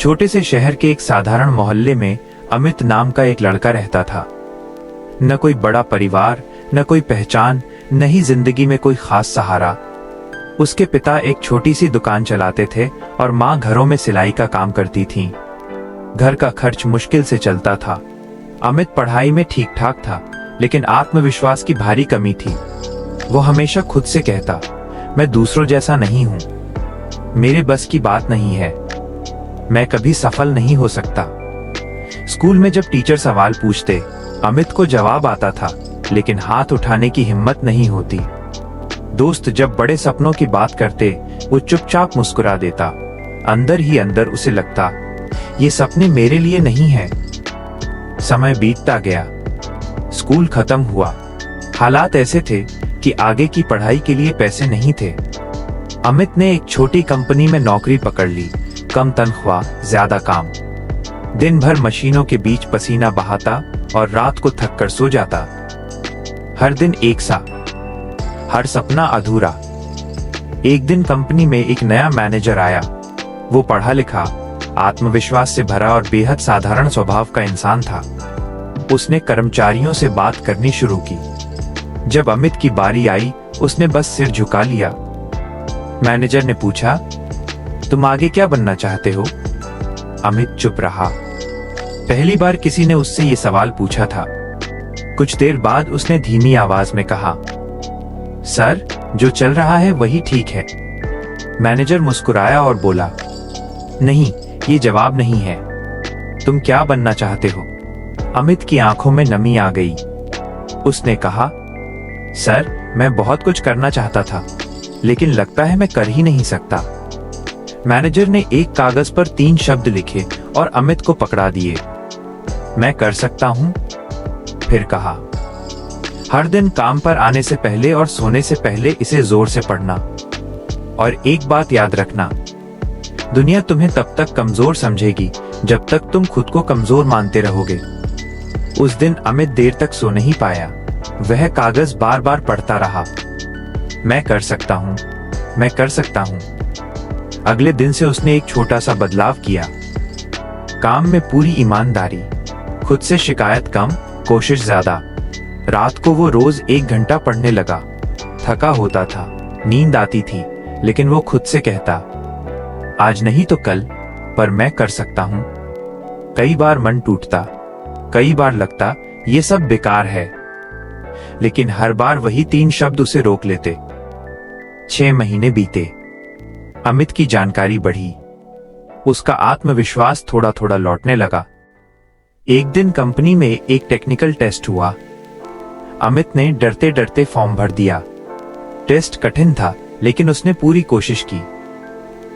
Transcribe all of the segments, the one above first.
छोटे से शहर के एक साधारण मोहल्ले में अमित नाम का एक लड़का रहता था। न कोई बड़ा परिवार, न कोई पहचान, न ही जिंदगी में कोई खास सहारा। उसके पिता एक छोटी सी दुकान चलाते थे और माँ घरों में सिलाई का काम करती थीं। घर का खर्च मुश्किल से चलता था। अमित पढ़ाई में ठीक ठाक था, लेकिन आत्मविश्वास की भारी कमी थी। वो हमेशा खुद से कहता, मैं दूसरों जैसा नहीं हूं, मेरे बस की बात नहीं है, मैं कभी सफल नहीं हो सकता। स्कूल में जब टीचर सवाल पूछते, अमित को जवाब आता था, लेकिन हाथ उठाने की हिम्मत नहीं होती। दोस्त जब बड़े सपनों की बात करते, वो चुपचाप मुस्कुरा देता। अंदर ही अंदर उसे लगता, ये सपने मेरे लिए नहीं है। समय बीतता गया, स्कूल खत्म हुआ। हालात ऐसे थे कि आगे की पढ़ाई के लिए पैसे नहीं थे। अमित ने एक छोटी कंपनी में नौकरी पकड़ ली। कम तनख्वाह, ज्यादा काम। दिन भर मशीनों के बीच पसीना बहाता और रात को थक कर सो जाता। हर दिन एक सा, हर सपना अधूरा। एक दिन कंपनी में एक नया मैनेजर आया। वो पढ़ा लिखा, आत्मविश्वास से भरा और बेहद साधारण स्वभाव का इंसान था। उसने कर्मचारियों से बात करनी शुरू की। जब अमित की बारी आई, उसने बस सिर झुका लिया। मैनेजर ने पूछा, तुम आगे क्या बनना चाहते हो? अमित चुप रहा। पहली बार किसी ने उससे ये सवाल पूछा था। कुछ देर बाद उसने धीमी आवाज में कहा, सर, जो चल रहा है वही ठीक है। मैनेजर मुस्कुराया और बोला, नहीं, ये जवाब नहीं है। तुम क्या बनना चाहते हो? अमित की आंखों में नमी आ गई। उसने कहा, सर, मैं बहुत कुछ करना चाहता था, लेकिन लगता है मैं कर ही नहीं सकता। मैनेजर ने एक कागज पर 3 शब्द लिखे और अमित को पकड़ा दिए। मैं कर सकता हूं, फिर कहा। हर दिन काम पर आने से पहले और सोने से पहले इसे जोर से पढ़ना। और एक बात याद रखना, दुनिया तुम्हें तब तक कमजोर समझेगी जब तक तुम खुद को कमजोर मानते रहोगे। उस दिन अमित देर तक सो नहीं पाया। वह कागज बार बार पढ़ता रहा। मैं कर सकता हूं, मैं कर सकता हूं। अगले दिन से उसने एक छोटा सा बदलाव किया। काम में पूरी ईमानदारी, खुद से शिकायत कम, कोशिश ज्यादा। रात को वो रोज 1 घंटा पढ़ने लगा। थका होता था, नींद आती थी, लेकिन वो खुद से कहता, आज नहीं तो कल, पर मैं कर सकता हूं। कई बार मन टूटता, कई बार लगता ये सब बेकार है, लेकिन हर बार वही 3 शब्द उसे रोक लेते। 6 महीने बीते। अमित की जानकारी बढ़ी। उसका आत्मविश्वास थोड़ा थोड़ा लौटने लगा। एक दिन कंपनी में एक टेक्निकल टेस्ट हुआ। अमित ने डरते डरते फॉर्म भर दिया। टेस्ट कठिन था, लेकिन उसने पूरी कोशिश की।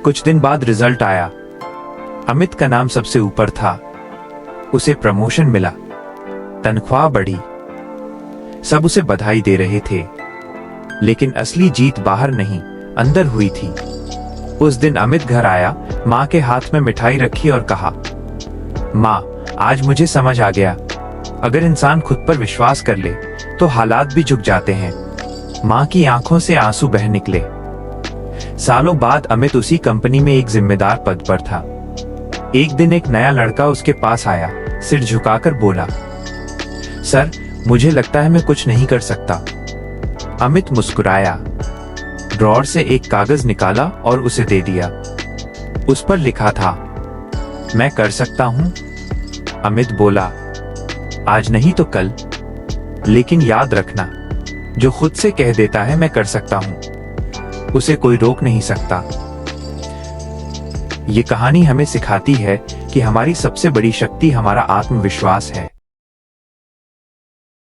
कुछ दिन बाद रिजल्ट आया। अमित का नाम सबसे ऊपर था। उसे प्रमोशन मिला, तनख्वाह बढ़ी। सब उसे बधाई दे रहे थे, लेकिन असली जीत बाहर नहीं, अंदर हुई थी। उस दिन अमित घर आया, माँ के हाथ में मिठाई रखी और कहा, माँ, आज मुझे समझ आ गया, अगर इंसान खुद पर विश्वास कर ले तो हालात भी झुक जाते हैं। माँ की आंखों से आंसू बह निकले। सालों बाद अमित उसी कंपनी में एक जिम्मेदार पद पर था। एक दिन एक नया लड़का उसके पास आया, सिर झुकाकर बोला, सर, मुझे लगता है मैं कुछ नहीं कर सकता। अमित मुस्कुराया, ड्रॉअर से एक कागज निकाला और उसे दे दिया। उस पर लिखा था, मैं कर सकता हूं। अमित बोला, आज नहीं तो कल, लेकिन याद रखना, जो खुद से कह देता है मैं कर सकता हूं, उसे कोई रोक नहीं सकता। ये कहानी हमें सिखाती है कि हमारी सबसे बड़ी शक्ति हमारा आत्मविश्वास है।